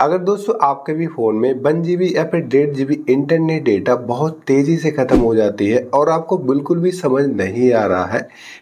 अगर दोस्तों आपके भी फ़ोन में 1 GB या फिर 1.5 GB इंटरनेट डेटा बहुत तेज़ी से ख़त्म हो जाती है और आपको बिल्कुल भी समझ नहीं आ रहा है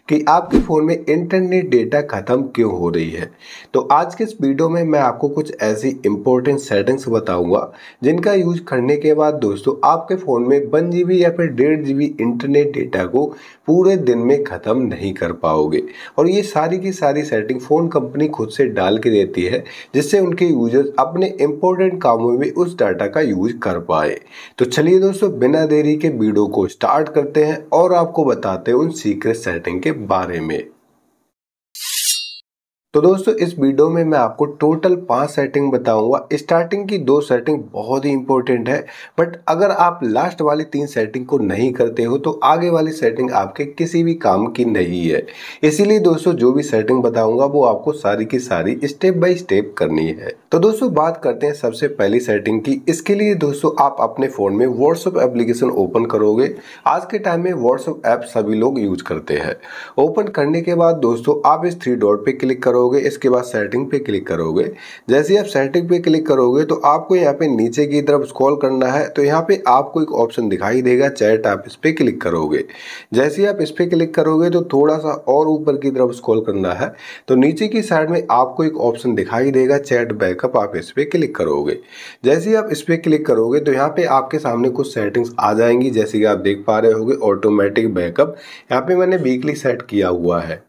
कि आपके फ़ोन में इंटरनेट डेटा ख़त्म क्यों हो रही है, तो आज के इस वीडियो में मैं आपको कुछ ऐसी इंपॉर्टेंट सेटिंग्स बताऊंगा जिनका यूज करने के बाद दोस्तों आपके फ़ोन में 1 GB या फिर 1.5 GB इंटरनेट डेटा को पूरे दिन में ख़त्म नहीं कर पाओगे। और ये सारी की सारी सेटिंग फ़ोन कंपनी खुद से डाल के देती है जिससे उनके यूजर्स अपने इंपॉर्टेंट कामों में उस डाटा का यूज कर पाए। तो चलिए दोस्तों बिना देरी के वीडियो को स्टार्ट करते हैं और आपको बताते हैं उन सीक्रेट सेटिंग के बारे में। तो दोस्तों इस वीडियो में मैं आपको टोटल 5 सेटिंग बताऊंगा। स्टार्टिंग की 2 सेटिंग बहुत ही इंपॉर्टेंट है, बट अगर आप लास्ट वाली 3 सेटिंग को नहीं करते हो तो आगे वाली सेटिंग आपके किसी भी काम की नहीं है। इसीलिए दोस्तों जो भी सेटिंग बताऊंगा वो आपको सारी की सारी स्टेप बाय स्टेप करनी है। तो दोस्तों बात करते हैं सबसे पहली सेटिंग की। इसके लिए दोस्तों आप अपने फोन में व्हाट्सएप एप्लीकेशन ओपन करोगे। आज के टाइम में व्हाट्सएप ऐप सभी लोग यूज करते हैं। ओपन करने के बाद दोस्तों आप इस 3 डॉट पे क्लिक करोगे। इसके बाद सेटिंग पे क्लिक करोगे। जैसे आप सेटिंग पे क्लिक करोगे तो आपको यहाँ पे नीचे की तरफ स्क्रॉल करना है, तो यहाँ पे आपको एक ऑप्शन दिखाई देगा चैट, आप इस पे क्लिक करोगे। जैसे आप इस पे क्लिक करोगे तो थोड़ा सा और ऊपर की तरफ स्क्रॉल करना है, तो नीचे की साइड में आपको एक ऑप्शन दिखाई देगा चैट बैकअप, आप इस पे क्लिक करोगे। जैसे आप इस पे क्लिक करोगे तो यहाँ पे आपके सामने कुछ सेटिंग्स आ जाएंगी। जैसे कि आप देख पा रहे होगे ऑटोमेटिक बैकअप, यहाँ पे मैंने वीकली सेट किया हुआ है।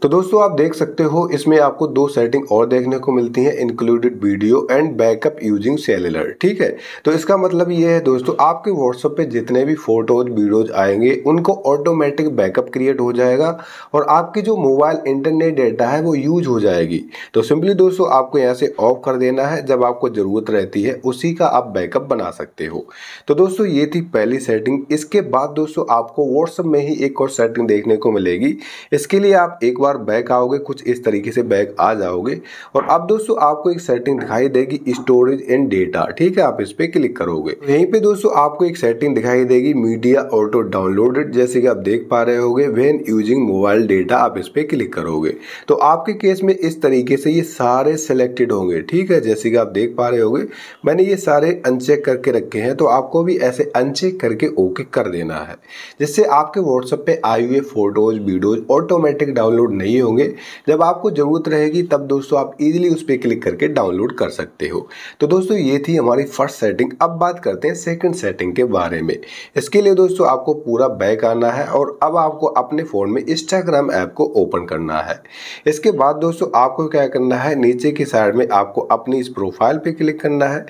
तो दोस्तों आप देख सकते हो इसमें आपको 2 सेटिंग और देखने को मिलती हैं, included video and backup using cellular. ठीक है, तो इसका मतलब ये है दोस्तों आपके व्हाट्सएप पे जितने भी फोटोज वीडियोज आएंगे उनको ऑटोमेटिक बैकअप क्रिएट हो जाएगा और आपकी जो मोबाइल इंटरनेट डेटा है वो यूज हो जाएगी। तो सिंपली दोस्तों आपको यहाँ से ऑफ कर देना है, जब आपको जरूरत रहती है उसी का आप बैकअप बना सकते हो। तो दोस्तों ये थी पहली सेटिंग। इसके बाद दोस्तों आपको व्हाट्सएप में ही एक और सेटिंग देखने को मिलेगी। इसके लिए आप एक बार बैक आओगे, कुछ इस तरीके से बैक आ जाओगे और अब दोस्तों आपको एक सेटिंग दिखाई देगी स्टोरेज एंड डेटा। ठीक है, आप इस पे क्लिक करोगे। यहीं पे दोस्तों आपको एक सेटिंग दिखाई देगी मीडिया ऑटो डाउनलोडेड। जैसे कि आप देख पा रहे होगे व्हेन यूजिंग मोबाइल डेटा, आप इस पे क्लिक करोगे तो आपके केस में इस तरीके से ये सारे सिलेक्टेड होंगे। ठीक है, जैसे कि आप देख पा रहे होगे मैंने ये सारे अनचेक करके रखे हैं, तो आपको भी ऐसे अनचेक करके ओके कर देना है, जिससे आपके व्हाट्सएप पे आए हुए फोटोज वीडियोज ऑटोमेटिक डाउनलोड नहीं होंगे। जब आपको जरूरत रहेगी तब दोस्तों आप इजीली उस पर क्लिक करके डाउनलोड कर सकते हो। तो दोस्तों ये थी हमारी फर्स्ट सेटिंग। अब बात करते हैं सेकंड सेटिंग के बारे में। इसके लिए दोस्तों आपको पूरा बैक आना है और अब आपको अपने फोन में इंस्टाग्राम ऐप को ओपन करना है। इसके बाद दोस्तों आपको क्या करना है, नीचे की साइड में आपको अपनी इस प्रोफाइल पे क्लिक करना है।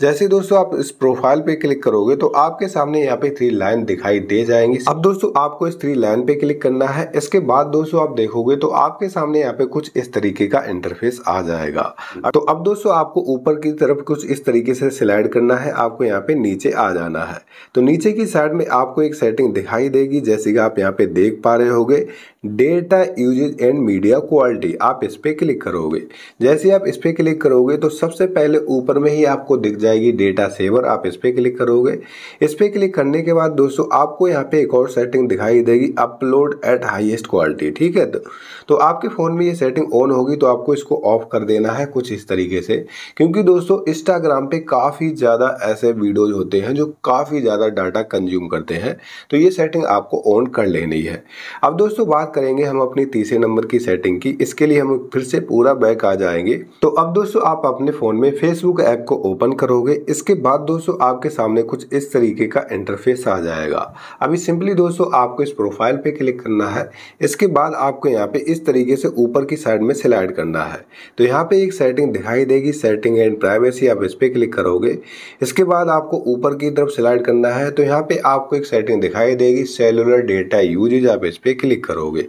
जैसे दोस्तों आप इस प्रोफाइल पे क्लिक करोगे तो आपके सामने यहाँ पे 3 लाइन दिखाई दे जाएंगी। अब दोस्तों आपको इस 3 लाइन पे क्लिक करना है। इसके बाद दोस्तों आप देखोगे तो आपके सामने यहाँ पे कुछ इस तरीके का इंटरफेस आ जाएगा। तो अब दोस्तों आपको ऊपर की तरफ कुछ इस तरीके से स्लाइड करना है, आपको यहाँ पे नीचे आ जाना है। तो नीचे की साइड में आपको एक सेटिंग दिखाई देगी, जैसे कि आप यहाँ पे देख पा रहे होगे data usage and media quality, आप इस पे क्लिक करोगे। जैसे आप इस पे क्लिक करोगे तो सबसे पहले ऊपर में ही आपको दिख जाएगी डेटा सेवर, आप इस पे क्लिक करोगे। इस पे क्लिक करने के बाद दोस्तों आपको यहाँ पे एक और सेटिंग दिखाई देगी अपलोड एट हाईएस्ट क्वालिटी। ठीक है, तो आपके फ़ोन में ये सेटिंग ऑन होगी तो आपको इसको ऑफ कर देना है कुछ इस तरीके से, क्योंकि दोस्तों इंस्टाग्राम पे काफ़ी ज़्यादा ऐसे वीडियोज होते हैं जो काफ़ी ज़्यादा डाटा कंज्यूम करते हैं, तो ये सेटिंग आपको ऑन कर लेनी है। अब दोस्तों बात करेंगे हम अपनी तीसरे नंबर की सेटिंग की। इसके लिए हम फिर से पूरा बैक आ जाएंगे। तो अब दोस्तों आप अपने फ़ोन में फेसबुक ऐप को ओपन करोगे। इसके बाद दोस्तों आपके सामने कुछ इस तरीके का इंटरफेस आ जाएगा। अभी सिंपली दोस्तों आपको इस प्रोफाइल पे क्लिक करना है। इसके बाद आपको यहाँ पे इस तरीके से ऊपर की साइड में स्लाइड करना है। तो यहाँ पे एक सेटिंग दिखाई देगी सेटिंग एंड प्राइवेसी, आप इस पे क्लिक करोगे। इसके बाद आपको ऊपर की तरफ स्लाइड करना है, तो यहाँ पे आपको एक सेटिंग दिखाई देगी सेलुलर डेटा यूजेज, आप इस पे क्लिक करोगे।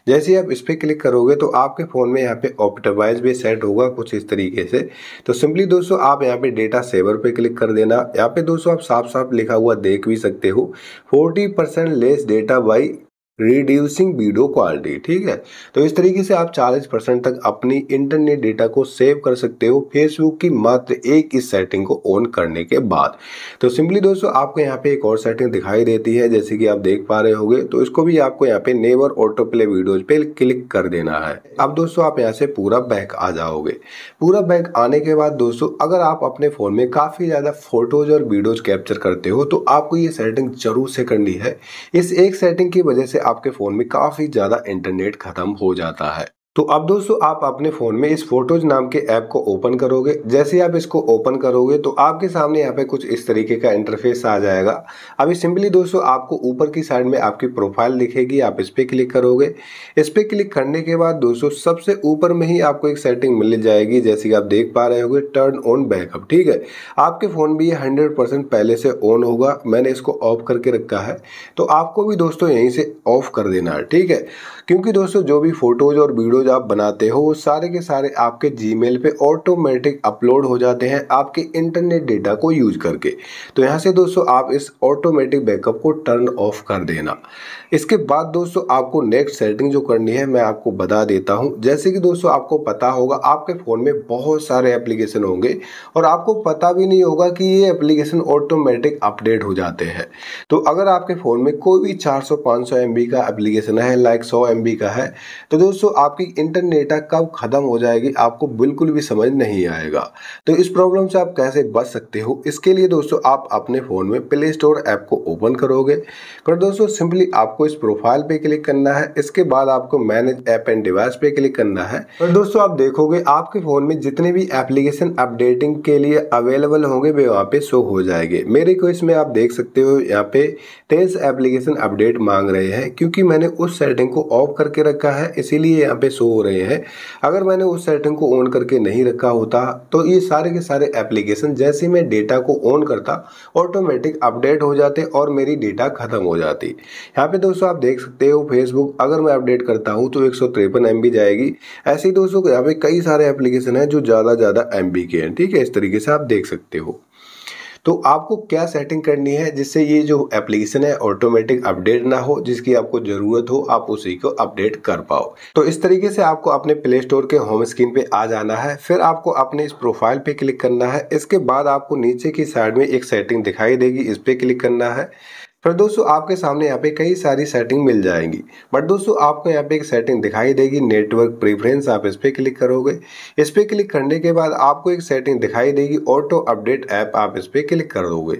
जैसे आप इस पे क्लिक करोगे तो आपके फ़ोन में यहाँ पे ऑप्टिमाइज भी सेट होगा कुछ इस तरीके से। तो सिंपली दोस्तों आप यहाँ पे डेटा सेवर पे क्लिक कर देना। यहाँ पे दोस्तों आप साफ साफ लिखा हुआ देख भी सकते हो 40% less data by reducing video quality. ठीक है, तो इस तरीके से आप 40% तक अपनी इंटरनेट डेटा को सेव कर सकते हो फेसबुक की मात्र एक इस सेटिंग को ऑन करने के बाद। तो सिंपली दोस्तों आपको यहाँ पे एक और सेटिंग दिखाई देती है, जैसे कि आप देख पा रहे होंगे। तो इसको भी आपको यहाँ पे नेवर ऑटो प्ले वीडियोज पे क्लिक कर देना है। अब दोस्तों आप यहाँ से पूरा बैक आ जाओगे। पूरा बैक आने के बाद दोस्तों अगर आप अपने फोन में काफी ज्यादा फोटोज और वीडियोज कैप्चर करते हो तो आपको ये सेटिंग जरूर से करनी है। इस एक सेटिंग की वजह से आपके फोन में काफी ज्यादा इंटरनेट खत्म हो जाता है। तो अब दोस्तों आप अपने फोन में इस फोटोज नाम के ऐप को ओपन करोगे। जैसे आप इसको ओपन करोगे तो आपके सामने यहाँ पे कुछ इस तरीके का इंटरफेस आ जाएगा। अभी सिंपली दोस्तों आपको ऊपर की साइड में आपकी प्रोफाइल दिखेगी, आप इस पे क्लिक करोगे। इस पे क्लिक करने के बाद दोस्तों सबसे ऊपर में ही आपको एक सेटिंग मिल जाएगी, जैसे कि आप देख पा रहे होगे, टर्न ऑन बैकअप। ठीक है, आपके फोन में ये 100% पहले से ऑन होगा, मैंने इसको ऑफ करके रखा है। तो आपको भी दोस्तों यहीं से ऑफ कर देना है। ठीक है, क्योंकि दोस्तों जो भी फोटोज और वीडियोज आप बनाते हो वो सारे के सारे आपके जीमेल पे ऑटोमेटिक अपलोड हो जाते हैं आपके इंटरनेट डेटा को यूज करके। तो यहाँ से दोस्तों आप इस ऑटोमेटिक बैकअप को टर्न ऑफ कर देना। इसके बाद दोस्तों आपको नेक्स्ट सेटिंग जो करनी है मैं आपको बता देता हूँ। जैसे कि दोस्तों आपको पता होगा आपके फोन में बहुत सारे एप्लीकेशन होंगे और आपको पता भी नहीं होगा कि ये एप्लीकेशन ऑटोमेटिक अपडेट हो जाते हैं। तो अगर आपके फोन में कोई भी 400-500 MB का एप्लीकेशन है, लाइक 100 MB का है, तो दोस्तों आपकी इंटरनेट डेटा कब खत्म हो जाएगी आपको बिल्कुल भी समझ नहीं आएगा। तो इस प्रॉब्लम से आप कैसे बच सकते हो, इसके लिए दोस्तों आप अपने फोन में प्ले स्टोर ऐप को ओपन करोगे। पर दोस्तों सिंपली आपको इस प्रोफाइल पे क्लिक करना है। इसके बाद आपको मैनेज ऐप एंड डिवाइस पे क्लिक करना है। और दोस्तों आप देखोगे आपके फोन में जितने भी एप्लीकेशन अपडेटिंग के लिए अवेलेबल होंगे वे वहाँ पे शो हो जाएंगे। मेरे केस में आप देख सकते हो यहाँ पे 23 एप्लीकेशन अपडेट मांग रहे हैं, क्योंकि मैंने उस सेटिंग को ऑफ करके रखा है इसीलिए यहाँ पे शो हो रहे हैं। अगर मैंने उस सेटिंग को ऑन करके नहीं रखा होता तो ये सारे के सारे एप्लीकेशन जैसे मैं डेटा को ऑन करता ऑटोमेटिक अपडेट हो जाते और मेरी डेटा खत्म हो जाती। यहाँ पे दोस्तों आप देख सकते हो फेसबुक अगर मैं अपडेट करता हूँ तो 153 MB जाएगी। ऐसे ही दोस्तों यहाँ पे कई सारे एप्लीकेशन हैं जो ज़्यादा MB के हैं। ठीक है, इस तरीके से आप देख सकते हो। तो आपको क्या सेटिंग करनी है जिससे ये जो एप्लीकेशन है ऑटोमेटिक अपडेट ना हो, जिसकी आपको जरूरत हो आप उसी को अपडेट कर पाओ। तो इस तरीके से आपको अपने प्ले स्टोर के होम स्क्रीन पे आ जाना है। फिर आपको अपने इस प्रोफाइल पे क्लिक करना है। इसके बाद आपको नीचे की साइड में एक सेटिंग दिखाई देगी, इस पे क्लिक करना है। फिर दोस्तों आपके सामने यहाँ पे कई सारी सेटिंग मिल जाएंगी, बट दोस्तों आपको यहाँ पे एक सेटिंग दिखाई देगी नेटवर्क प्रेफरेंस, आप इस पे क्लिक करोगे। इस पे क्लिक करने के बाद आपको एक सेटिंग दिखाई देगी ऑटो अपडेट ऐप, आप इस पे क्लिक कर दोगे।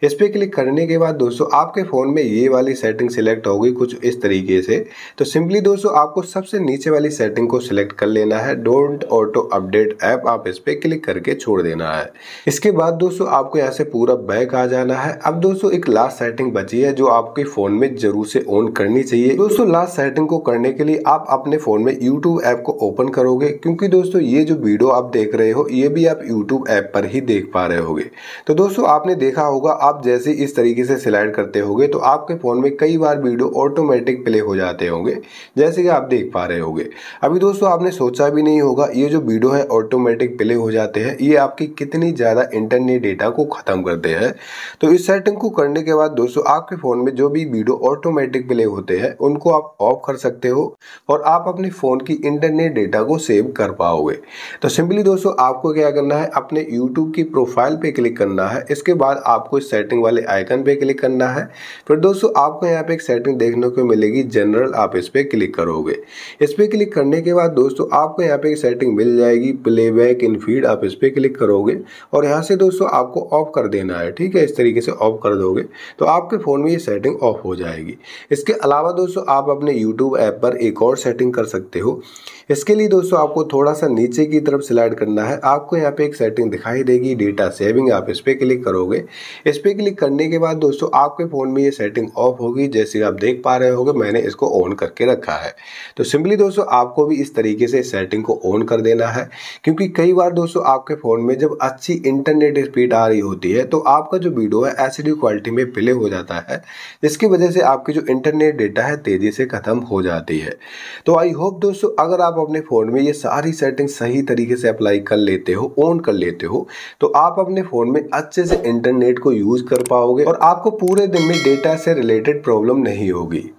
इस पे क्लिक करने के बाद दोस्तों आपके फोन में ये वाली सेटिंग सिलेक्ट होगी कुछ इस तरीके से। तो सिंपली दोस्तों आपको सबसे नीचे वाली सेटिंग को सिलेक्ट कर लेना है, डोंट ऑटो अपडेट ऐप, आप इस पे क्लिक करके छोड़ देना है। इसके बाद दोस्तों आपको यहाँ से पूरा बैक आ जाना है। अब दोस्तों एक लास्ट सेटिंग है जो आपके फोन में जरूर से ऑन करनी चाहिए। दोस्तों लास्ट सेटिंग को करने के लिए आप अपने फोन में YouTube ऐप को ओपन करोगे, क्योंकि दोस्तों ये जो वीडियो आप देख रहे हो ये भी आप YouTube ऐप पर ही देख पा रहे होगे। तो दोस्तों आपने देखा होगा आप जैसे इस तरीके से सिलेक्ट करते होगे तो आपके फोन में कई बार वीडियो ऑटोमेटिक प्ले हो जाते होंगे, जैसे कि आप देख पा रहे होगे। अभी दोस्तों आपने सोचा भी नहीं होगा ये जो वीडियो है ऑटोमेटिक प्ले हो जाते हैं, ये आपकी कितनी ज्यादा इंटरनेट डेटा को खत्म करते हैं। तो इस सेटिंग को करने के बाद दोस्तों आपके फोन में जो भी वीडियो ऑटोमेटिक प्ले होते हैं उनको आप ऑफ कर सकते हो और आप अपने फोन की इंटरनेट डेटा को सेव कर पाओगे। तो सिंपली दोस्तों आपको क्या करना है, अपने YouTube की प्रोफाइल पे क्लिक करना है। इसके बाद आपको इस सेटिंग वाले आइकन पे क्लिक करना है। फिर दोस्तों आपको यहाँ पे एक सेटिंग देखने को मिलेगी जनरल, आप इस पे क्लिक करोगे। इस पे क्लिक करने के बाद दोस्तों आपको यहाँ पे एक सेटिंग मिल जाएगी प्लेबैक इन फीड, आप इस पे क्लिक करोगे और यहाँ से दोस्तों आपको ऑफ कर देना है। ठीक है, इस तरीके से ऑफ कर दोगे तो आपके फोन में ये सेटिंग ऑफ हो जाएगी। इसके अलावा दोस्तों आप अपने YouTube ऐप पर एक और सेटिंग कर सकते हो। इसके लिए दोस्तों आपको थोड़ा सा नीचे की तरफ स्लाइड करना है। आपको यहाँ पे एक सेटिंग दिखाई देगी डेटा सेविंग, आप इस पे क्लिक करोगे। इस पे क्लिक करने के बाद दोस्तों आपके फोन में ये सेटिंग ऑफ होगी, जैसे आप देख पा रहे होगे मैंने इसको ऑन करके रखा है। तो सिंपली दोस्तों आपको भी इस तरीके से सेटिंग को ऑन कर देना है, क्योंकि कई बार दोस्तों आपके फोन में जब अच्छी इंटरनेट स्पीड आ रही होती है तो आपका जो वीडियो है एचडी क्वालिटी में प्ले हो जाता है, जिसकी वजह से आपकी जो इंटरनेट डेटा है तेजी से खत्म हो जाती है। तो आई होप दोस्तों अगर आप अपने फोन में ये सारी सेटिंग सही तरीके से अप्लाई कर लेते हो, ऑन कर लेते हो, तो आप अपने फोन में अच्छे से इंटरनेट को यूज कर पाओगे और आपको पूरे दिन में डेटा से रिलेटेड प्रॉब्लम नहीं होगी।